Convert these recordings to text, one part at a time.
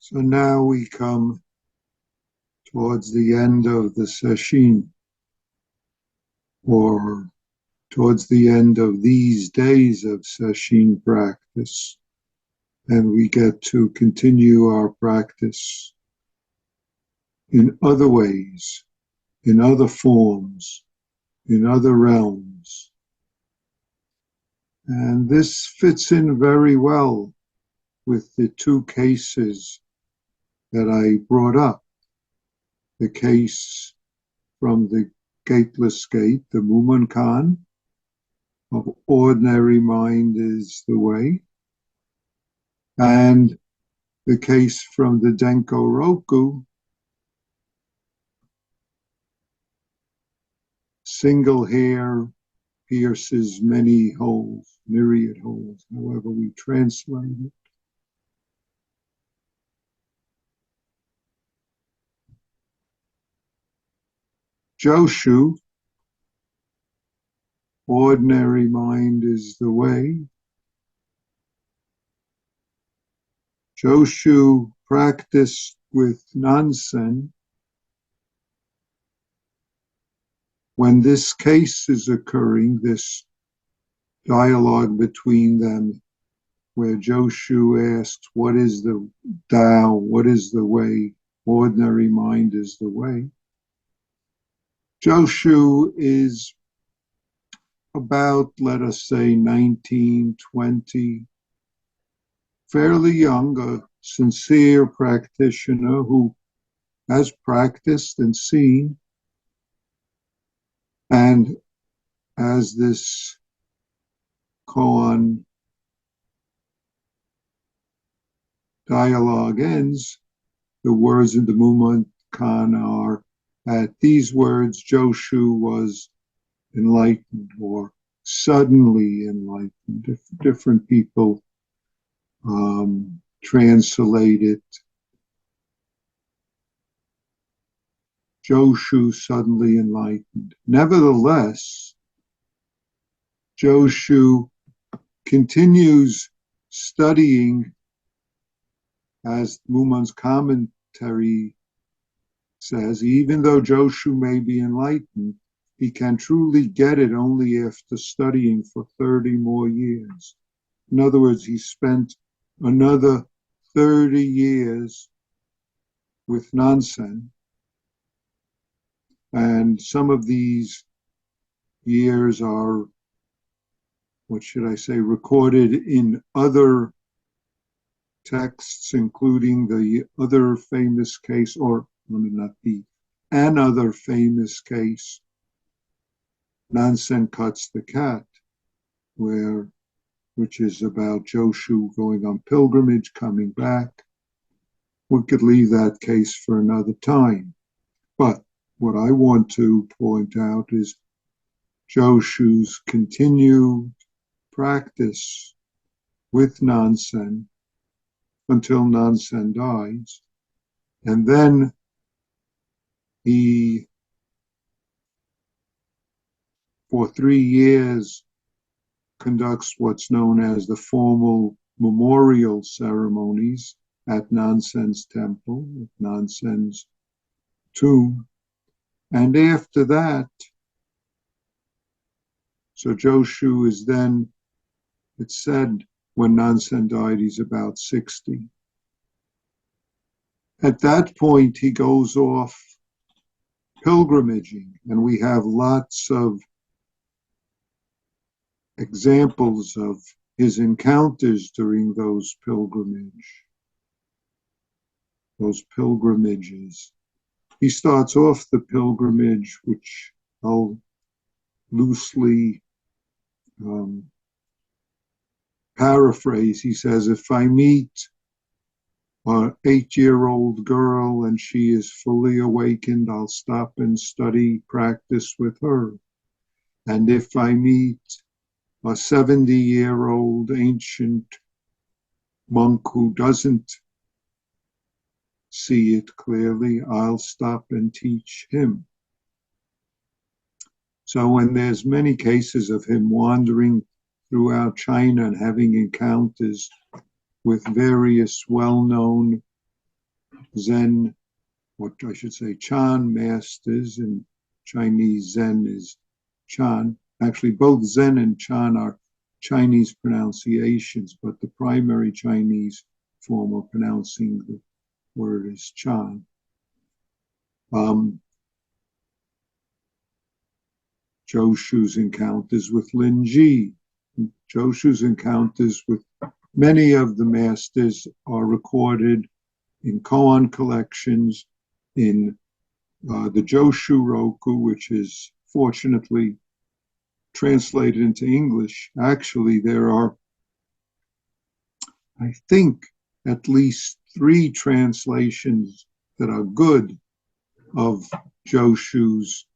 So now we come towards the end of the Sesshin, or towards the end of these days of Sesshin practice, and we get to continue our practice in other ways, in other forms, in other realms. And this fits in very well with the two cases that I brought up. The case from the gateless gate, the Mumonkan, of ordinary mind is the way, and the case from the Denko Roku, single hair pierces many holes, myriad holes, however we translate it. Joshu, ordinary mind is the way. Joshu practiced with Nansen. When this case is occurring, this dialogue between them, where Joshu asks, what is the Tao? What is the way? Ordinary mind is the way. Joshu is about, let us say, 19, 20, fairly young, a sincere practitioner who has practiced and seen, and as this koan dialogue ends, the words in the Mumonkan are, at these words, Joshu was enlightened or suddenly enlightened. Different people translate it. Joshu suddenly enlightened. Nevertheless, Joshu continues studying, as Mumon's commentary says, even though Joshu may be enlightened, he can truly get it only after studying for 30 more years. In other words, he spent another 30 years with Nansen, and some of these years are, what should I say, recorded in other texts, including the other famous case, or not the, another famous case, Nansen Cuts the Cat, which is about Joshu going on pilgrimage, coming back. We could leave that case for another time. But what I want to point out is Joshu's continued practice with Nansen until Nansen dies. And then he, for 3 years, conducts what's known as the formal memorial ceremonies at Nansen's temple, at Nansen's tomb. And after that, so Joshu is then, it's said, when Nansen died, he's about 60. At that point, he goes off pilgrimaging, and we have lots of examples of his encounters during those pilgrimages. He starts off the pilgrimage, which I'll loosely paraphrase. He says, if I meet an 8-year-old girl and she is fully awakened, I'll stop and study practice with her. And if I meet a 70-year-old ancient monk who doesn't see it clearly, I'll stop and teach him. So when there's many cases of him wandering throughout China and having encounters with various well-known Zen, what I should say, Chan masters. In Chinese, Zen is Chan. Actually, both Zen and Chan are Chinese pronunciations, but the primary Chinese form of pronouncing the word is Chan. Joshu's encounters with Lin Ji. Joshu's encounters with many of the masters are recorded in koan collections, in the Joshu Roku, which is fortunately translated into English. Actually, there are, I think, at least 3 translations that are good of Joshu's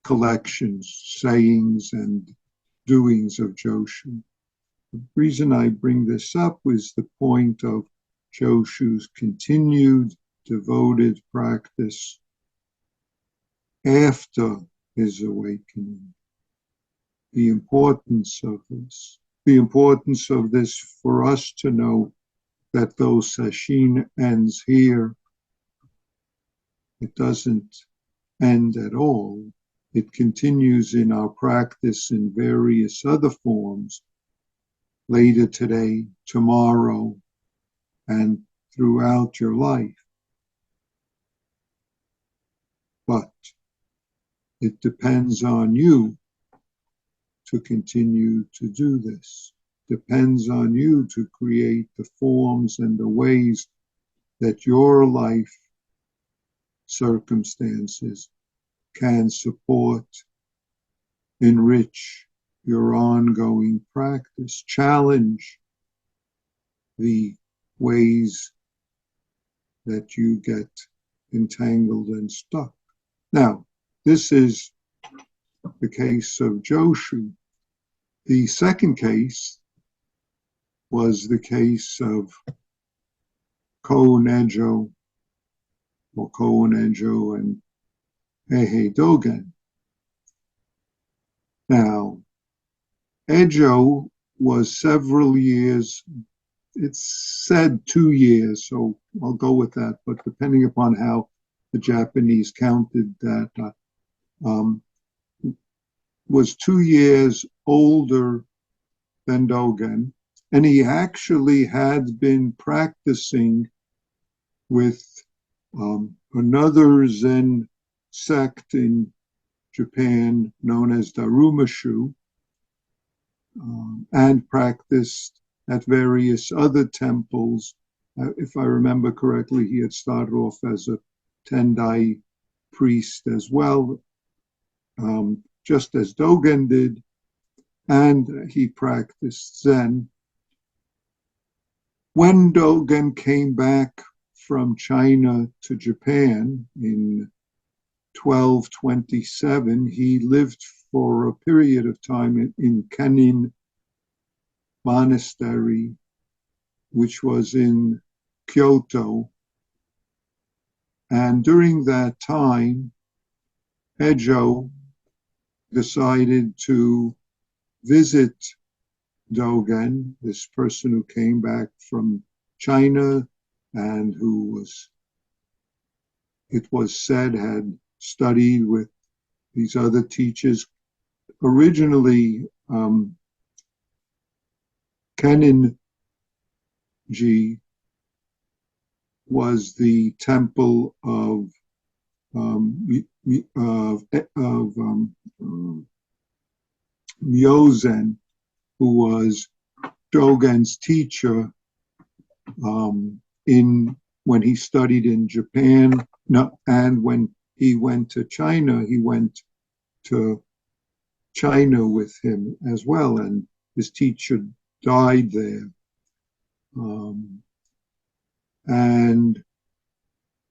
collections, sayings, and doings of Joshu. The reason I bring this up is the point of Joshu's continued devoted practice after his awakening. The importance of this. The importance of this for us to know that though Sesshin ends here, it doesn't end at all. It continues in our practice in various other forms later today, tomorrow, and throughout your life. But it depends on you to continue to do this. Depends on you to create the forms and the ways that your life circumstances can support, enrich your ongoing practice, challenge the ways that you get entangled and stuck. Now, this is the case of Joshu. The second case was the case of Ko-Nejo, or Ko-Nejo and Heihei Dogen. Now, Ejo was several years, it's said 2 years, so I'll go with that, but depending upon how the Japanese counted that, was 2 years older than Dogen, and he actually had been practicing with another Zen sect in Japan known as Darumashu, and practiced at various other temples. If I remember correctly, he had started off as a Tendai priest as well, just as Dogen did, and he practiced Zen. When Dogen came back from China to Japan in 1227, he lived for a period of time in Kenin Monastery, which was in Kyoto. And during that time, Ejo decided to visit Dogen, this person who came back from China and who was, it was said, had studied with these other teachers. Originally, Kenin-ji was the temple of Myozen, who was Dogen's teacher when he studied in Japan. No, and when he went to China, he went to China with him as well, and his teacher died there. And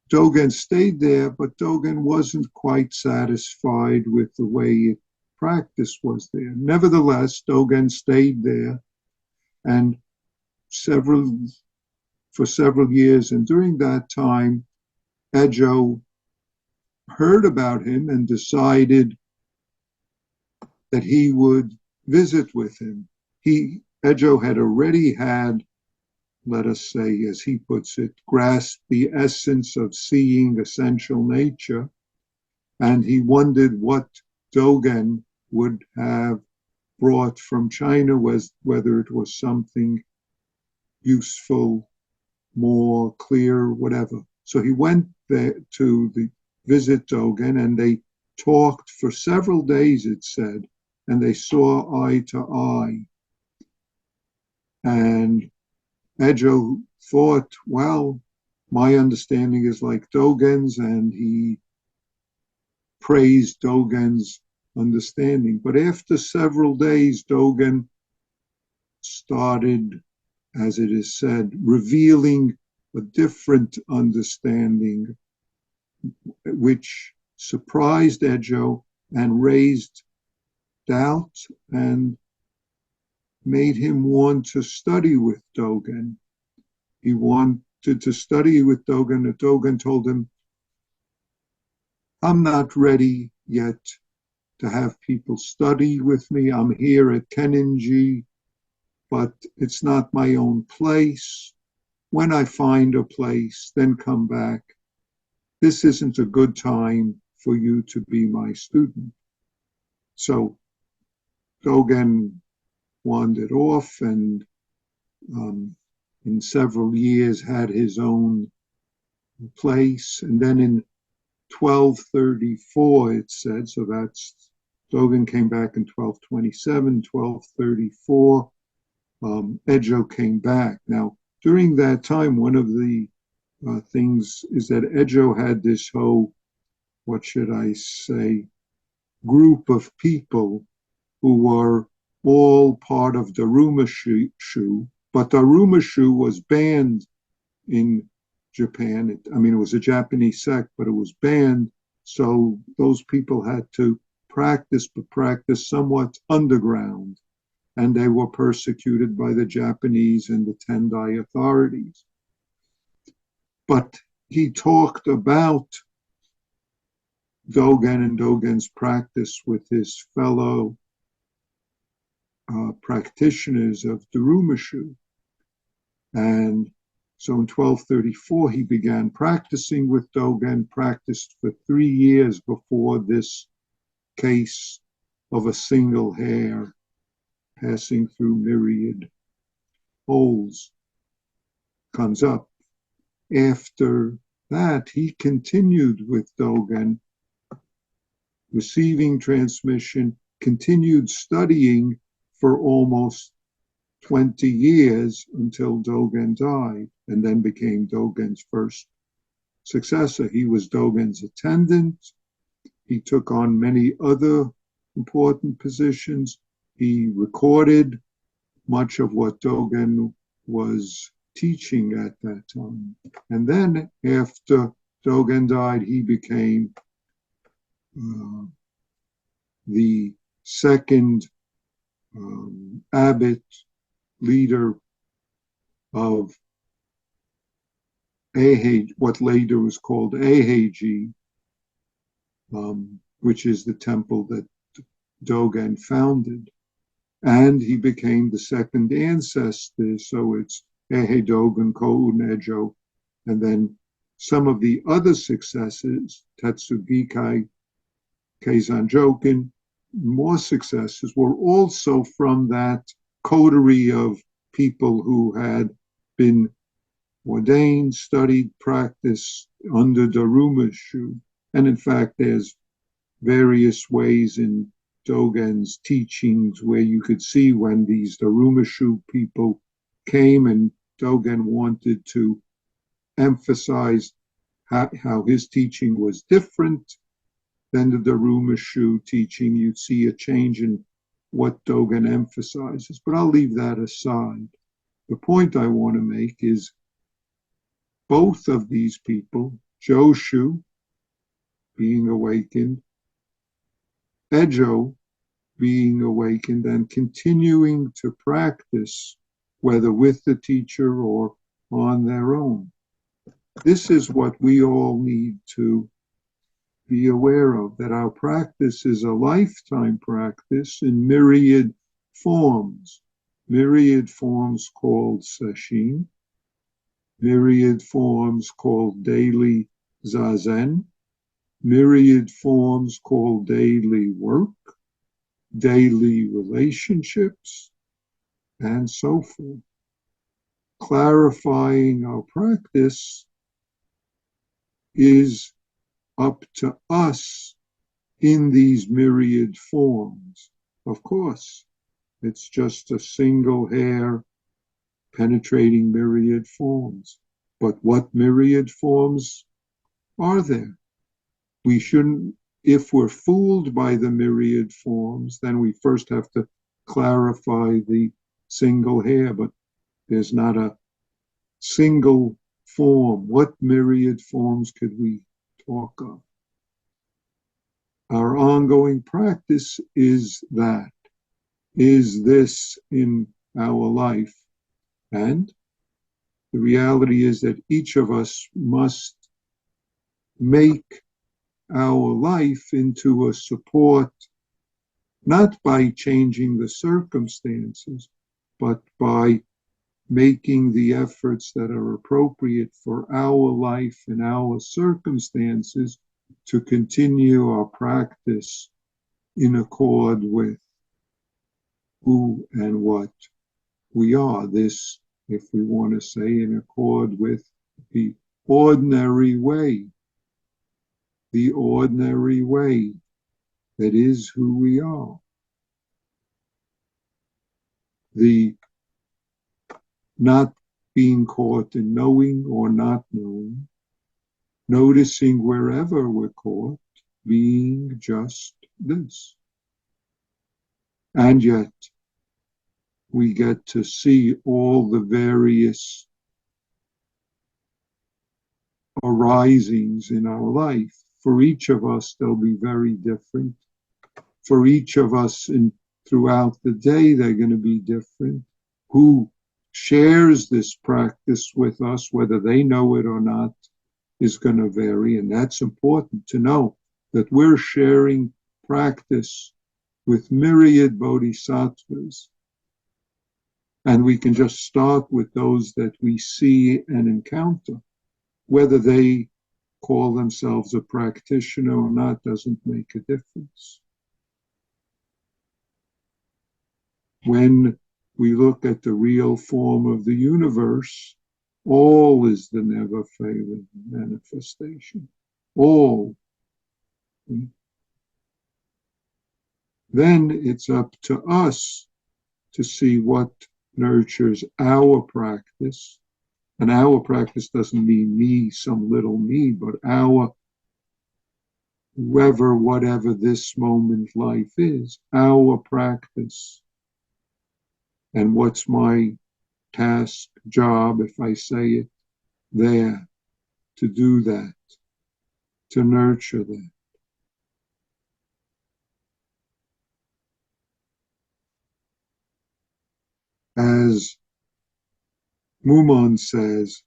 Dogen stayed there, but Dogen wasn't quite satisfied with the way practice was there. Nevertheless, Dogen stayed there and for several years, and during that time, Ejo heard about him and decided that he would visit with him. Ejo had already had let us say, as he puts it, grasped the essence of seeing essential nature, and he wondered what Dogen would have brought from China, whether it was something useful, more clear, whatever. So he went there to visit Dogen, and they talked for several days, it said, and they saw eye to eye. And Ejo thought, well, my understanding is like Dogen's, and he praised Dogen's understanding. But after several days, Dogen started, as it is said, revealing a different understanding, which surprised Ejo and raised doubt and made him want to study with Dogen. He wanted to study with Dogen, and Dogen told him, I'm not ready yet to have people study with me. I'm here at Kenninji, but it's not my own place. When I find a place, then come back. This isn't a good time for you to be my student. So Dogen wandered off, and in several years had his own place. And then in 1234, it said, so that's, Dogen came back in 1227, 1234, Ejo came back. Now, during that time, one of the things is that Ejo had this whole, what should I say, group of people who were all part of Daruma Shu, but Daruma Shu was banned in Japan. It was a Japanese sect, but it was banned. So those people had to practice, but practice somewhat underground. And they were persecuted by the Japanese and the Tendai authorities. But he talked about Dogen and Dogen's practice with his fellow practitioners of Daruma Shu. And so in 1234, he began practicing with Dogen, practiced for 3 years before this case of a single hair passing through myriad holes comes up. After that, he continued with Dogen, receiving transmission, continued studying for almost 20 years until Dogen died, and then became Dogen's first successor. He was Dogen's attendant. He took on many other important positions. He recorded much of what Dogen was teaching at that time. And then after Dogen died, he became the second abbot leader of Eihei, what later was called Eiheiji, which is the temple that Dogen founded. And he became the second ancestor, so it's Eihei Dogen, Koun Ejo, and then some of the other successes, Tetsugikai, Keizan Jokin, more successes were also from that coterie of people who had been ordained, studied, practiced under Daruma Shu. And in fact, there's various ways in Dogen's teachings where you could see when these Daruma Shu people came, and Dogen wanted to emphasize how his teaching was different than the Daruma Shu teaching. You'd see a change in what Dogen emphasizes, but I'll leave that aside. The point I want to make is both of these people, Joshu being awakened, Ejo being awakened, and continuing to practice, whether with the teacher or on their own. This is what we all need to be aware of, that our practice is a lifetime practice in myriad forms called Sesshin. myriad forms called daily zazen, myriad forms called daily work, daily relationships, and so forth. Clarifying our practice is up to us in these myriad forms. Of course, it's just a single hair penetrating myriad forms. But what myriad forms are there? We shouldn't, if we're fooled by the myriad forms, then we first have to clarify the single hair, but there's not a single form. What myriad forms could we talk of? Our ongoing practice is that. Is this in our life? And the reality is that each of us must make our life into a support, not by changing the circumstances, but by making the efforts that are appropriate for our life and our circumstances to continue our practice in accord with who and what we are. This, if we want to say, in accord with the ordinary way that is who we are. The not being caught in knowing or not knowing, noticing wherever we're caught, being just this. And yet, we get to see all the various arisings in our life. For each of us, they'll be very different. For each of us throughout the day, they're going to be different. Who shares this practice with us, whether they know it or not, is going to vary. And that's important to know, that we're sharing practice with myriad bodhisattvas. And we can just start with those that we see and encounter. Whether they call themselves a practitioner or not doesn't make a difference. When we look at the real form of the universe, all is the never failing manifestation. All. Then it's up to us to see what nurtures our practice. And our practice doesn't mean me, some little me, but our, whoever, whatever this moment life is, our practice. And what's my task, job, if I say it, there, to do that, to nurture that. As Mumon says,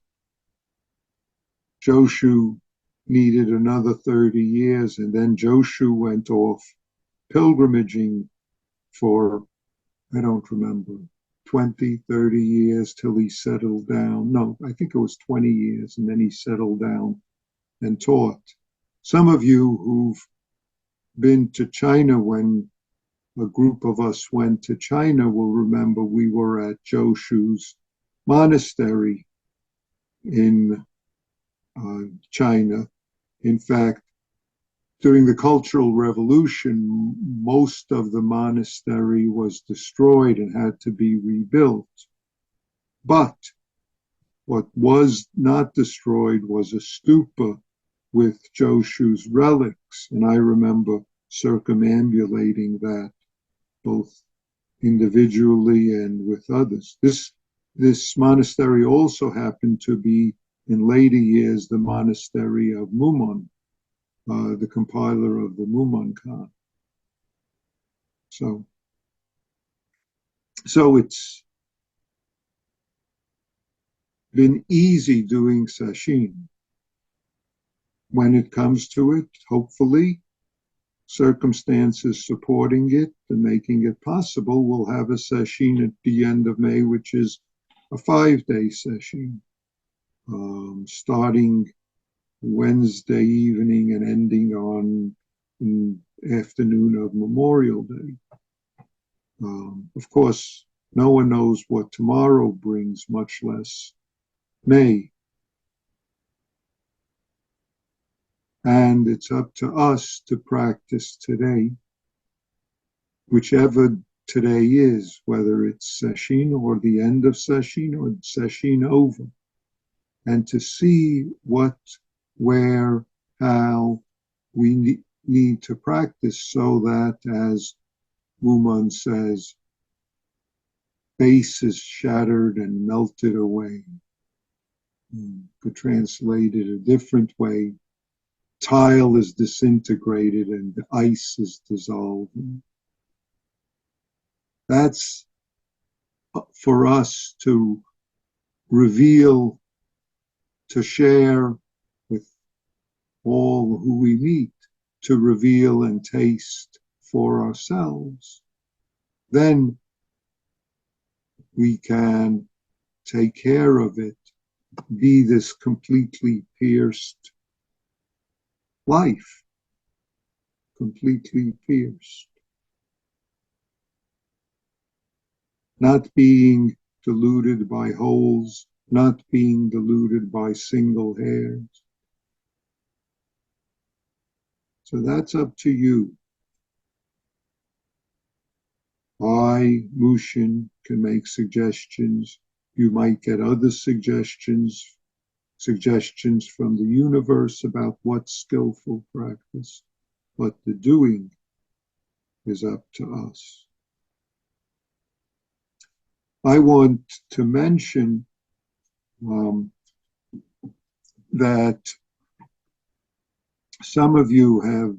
Joshu needed another 30 years, and then Joshu went off pilgrimaging for, I don't remember, 20, 30 years till he settled down. No, I think it was 20 years, and then he settled down and taught. Some of you who've been to China, when a group of us went to China, will remember we were at Joshu's monastery in China. In fact, during the Cultural Revolution, most of the monastery was destroyed and had to be rebuilt. But what was not destroyed was a stupa with Joshu's relics. And I remember circumambulating that, both individually and with others. This monastery also happened to be, in later years, the monastery of Mumon, the compiler of the Mumon Khan. So it's been easy doing sesshin. When it comes to it, hopefully, circumstances supporting it and making it possible, we'll have a sesshin at the end of May, which is a 5-day sesshin. starting Wednesday evening and ending on the afternoon of Memorial Day. Of course, no one knows what tomorrow brings, much less May. And it's up to us to practice today, whichever today is, whether it's Sesshin or the end of Sesshin or Sesshin over, and to see what, where, how we need to practice so that, as Wuman says, base is shattered and melted away. Could translate it a different way. Tile is disintegrated and the ice is dissolving. That's for us to reveal, to share with all who we meet, to reveal and taste for ourselves. Then we can take care of it, be this completely pierced life, completely pierced. Not being deluded by holes, not being deluded by single hairs. So that's up to you. I, Mushin, can make suggestions. You might get other suggestions from the universe about what's skillful practice, but the doing is up to us. I want to mention that some of you have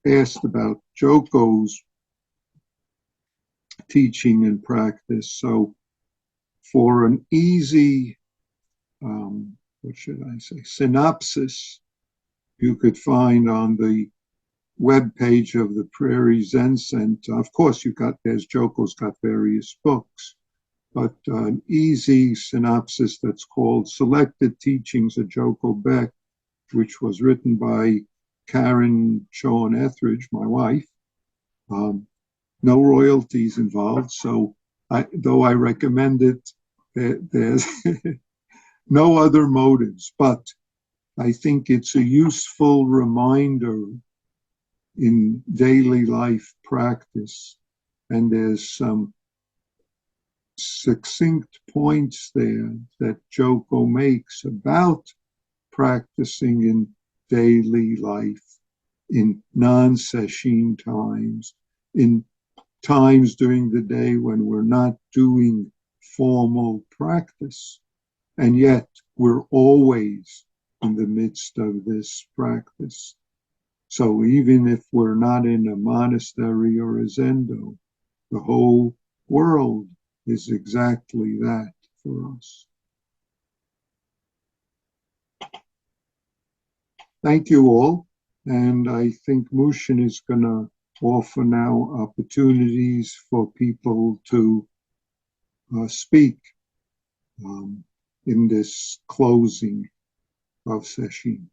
asked about Joko's teaching and practice. So for an easy, what should I say, synopsis, you could find on the web page of the Prairie Zen Center. Of course, there's Joko's got various books, but an easy synopsis that's called Selected Teachings of Joko Beck, which was written by Karen Choan Etheridge, my wife. No royalties involved, so though I recommend it, there's no other motives, but I think it's a useful reminder in daily life practice, and there's some succinct points there that Joko makes about practicing in daily life, in non-Sesshin times, in times during the day when we're not doing formal practice, and yet we're always in the midst of this practice. So even if we're not in a monastery or a zendo, the whole world is exactly that for us. Thank you all. And I think Mushin is going to offer now opportunities for people to speak in this closing of Sesshin.